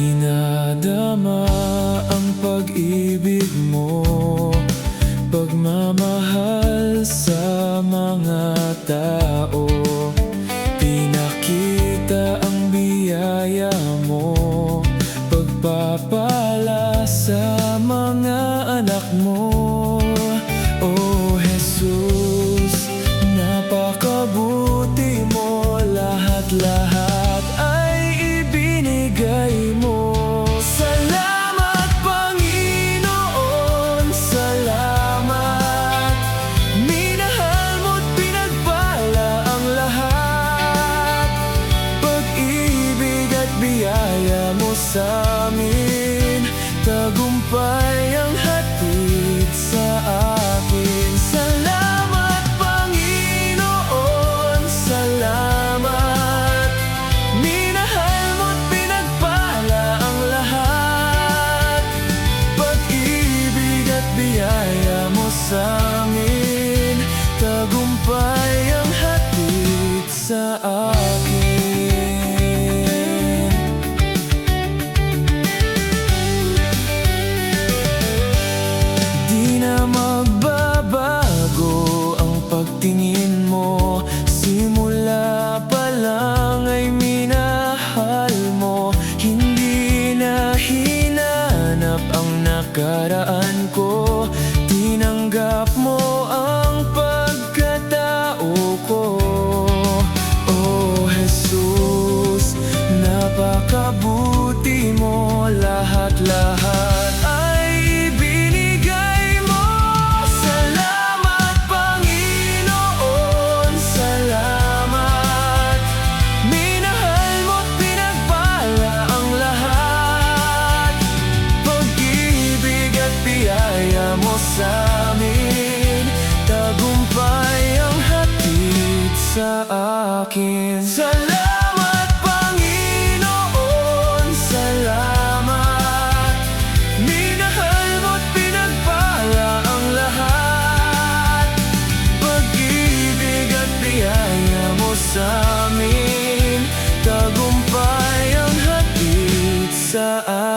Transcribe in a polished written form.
Dinadama ang pag-ibig mo, pagmamahal sa mga tao. Pinakita ang biyaya mo, pagpapala sa mga anak mo. Oh Jesus, napakabuti mo, lahat-lahat ay ibinigay mo. Salamat Panginoon, salamat. Minahal mo't pinagpala ang lahat, pag-ibig at biyaya mo sa amin, tagumpay ang hatid sa akin. Salamat Panginoon, salamat. Minahal mo't pinagpala ang lahat, pag-ibig at biyaya mo sa amin, tagumpay ang hatid sa akin. Di na magbabago ang pagtingin mo, simula pa lang ay minahal mo. Hindi na hinanap ang nakaraan ko, tinanggap mo ang pagkatao ko. Oh Jesus, napakabuti mo, lahat-lahat ay ibinigay mo. Salamat Panginoon, salamat. Minahal mo't pinagpala ang lahat, pag-ibig at biyaya mo sa amin, tagumpay ang hatid sa akin. Salamat Panginoon, salamat. Minahal mo't pinagpala ang lahat, pag-ibig at biyaya mo sa amin, tagumpay ang hatid sa akin.